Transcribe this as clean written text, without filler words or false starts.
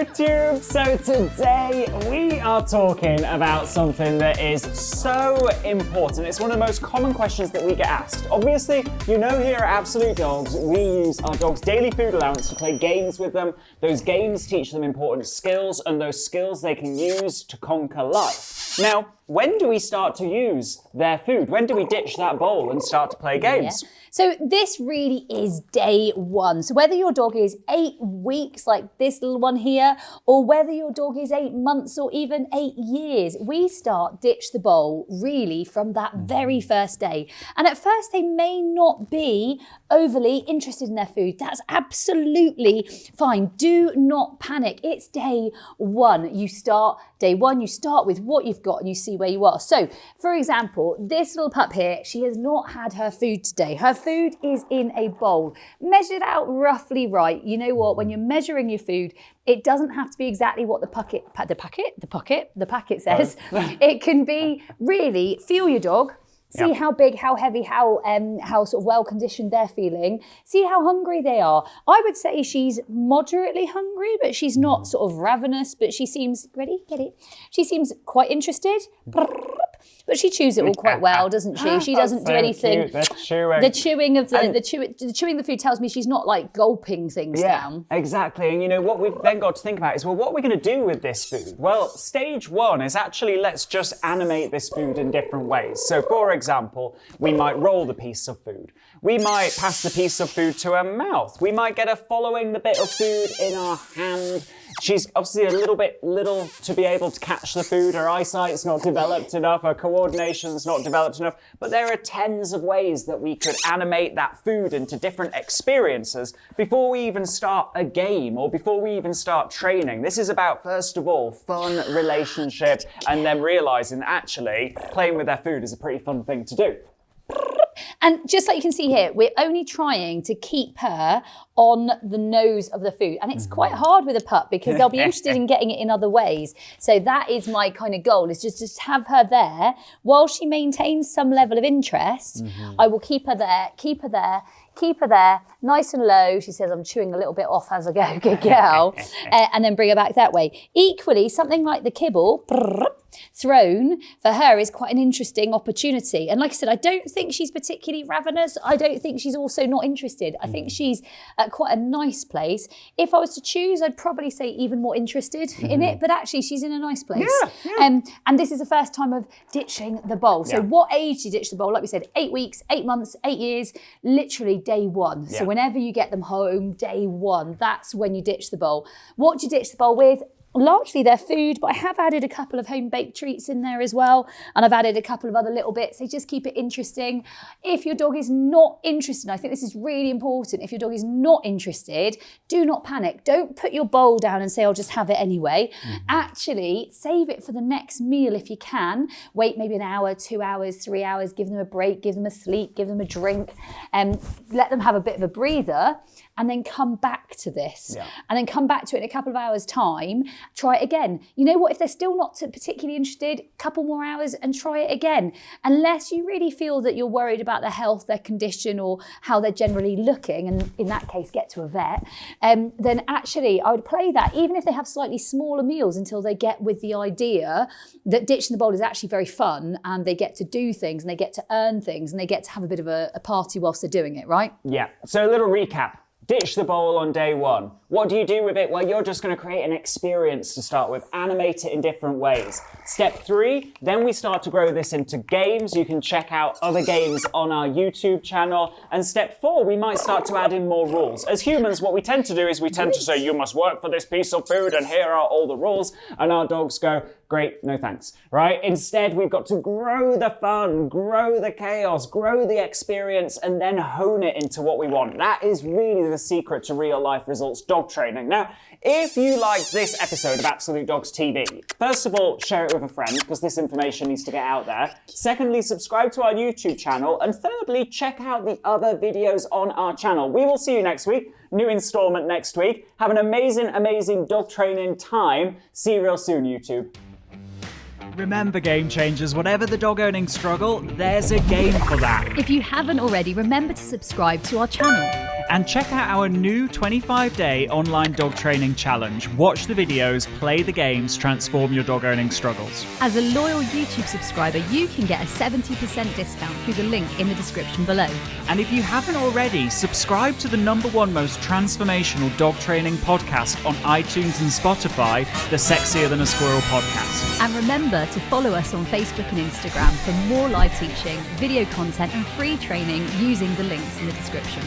YouTube! So today we are talking about something that is so important. It's one of the most common questions that we get asked. Obviously, you know here at Absolute Dogs, we use our dogs' daily food allowance to play games with them. Those games teach them important skills, and those skills they can use to conquer life. Now, when do we start to use their food? When do we ditch that bowl and start to play games? Yeah. So this really is day one. So whether your dog is 8 weeks like this little one here, or whether your dog is 8 months or even 8 years, we start ditch the bowl really from that very first day. And at first they may not be overly interested in their food. That's absolutely fine. Do not panic. It's day one. Day one, you start with what you've got and you see where you are. So, for example, this little pup here, she has not had her food today. Her food is in a bowl, measured out roughly right. You know what? When you're measuring your food, it doesn't have to be exactly what the packet says. It can be really, feel your dog. See how big, how heavy, how sort of well conditioned they're feeling. See how hungry they are. I would say she's moderately hungry, but she's not sort of ravenous, but she seems, ready, get it? She seems quite interested. But she chews it all quite well, doesn't she? She doesn't do anything. The chewing the food tells me she's not like gulping things down. Exactly. And you know what we've then got to think about is, well, what are we going to do with this food? Well, stage one is actually let's just animate this food in different ways. So for example, we might roll the piece of food. We might pass the piece of food to her mouth. We might get her following the bit of food in our hand. She's obviously a little bit little to be able to catch the food. Her eyesight's not developed enough. Her coordination's not developed enough. But there are tens of ways that we could animate that food into different experiences before we even start a game or before we even start training. This is about, first of all, fun, relationship, and then realizing that actually playing with their food is a pretty fun thing to do. And just like you can see here, we're only trying to keep her on the nose of the food. And it's quite hard with a pup because they'll be interested in getting it in other ways. So that is my kind of goal, is just have her there while she maintains some level of interest. I will keep her there, nice and low. She says, I'm chewing a little bit off as I go, good girl. And then bring her back that way. Equally, something like the kibble, thrown for her is quite an interesting opportunity. And like I said, I don't think she's particularly ravenous. I don't think she's also not interested. I think she's at quite a nice place. If I was to choose, I'd probably say even more interested in it, but actually she's in a nice place. And this is the first time of ditching the bowl. So what age do you ditch the bowl? Like we said, 8 weeks, 8 months, 8 years, literally day one. So whenever you get them home, day one, that's when you ditch the bowl. What do you ditch the bowl with? Largely their food, but I have added a couple of home-baked treats in there as well. And I've added a couple of other little bits. So just keep it interesting. If your dog is not interested, I think this is really important. If your dog is not interested, do not panic. Don't put your bowl down and say, I'll just have it anyway. Actually, save it for the next meal if you can. Wait maybe an hour, 2 hours, 3 hours, give them a break, give them a sleep, give them a drink, and let them have a bit of a breather. And then come back to this. And then come back to it in a couple of hours' time. Try it again. You know what? If they're still not particularly interested, a couple more hours and try it again. Unless you really feel that you're worried about their health, their condition, or how they're generally looking, and in that case, get to a vet, then actually I would play that, even if they have slightly smaller meals, until they get with the idea that ditching the bowl is actually very fun, and they get to do things, and they get to earn things, and they get to have a bit of a party whilst they're doing it, right? Yeah. So a little recap. Ditch the bowl on day one. What do you do with it? Well, you're just going to create an experience to start with. Animate it in different ways. Step 3, then we start to grow this into games. You can check out other games on our YouTube channel. And step 4, we might start to add in more rules. As humans, what we tend to do is we tend to say, you must work for this piece of food and here are all the rules. And our dogs go, great, no thanks, right? Instead, we've got to grow the fun, grow the chaos, grow the experience, and then hone it into what we want. That is really the secret to real life results dog training. Now, if you liked this episode of Absolute Dogs TV, first of all, share it with a friend because this information needs to get out there. Secondly, subscribe to our YouTube channel. And thirdly, check out the other videos on our channel. We will see you next week. New installment next week. Have an amazing, amazing dog training time. See you real soon, YouTube. Remember, game changers, whatever the dog owning struggle, there's a game for that. If you haven't already, remember to subscribe to our channel. And check out our new 25-day online dog training challenge. Watch the videos, play the games, transform your dog owning struggles. As a loyal YouTube subscriber, you can get a 70% discount through the link in the description below. And if you haven't already, subscribe to the #1 most transformational dog training podcast on iTunes and Spotify, the Sexier Than a Squirrel podcast. And remember to follow us on Facebook and Instagram for more live teaching, video content and free training using the links in the description.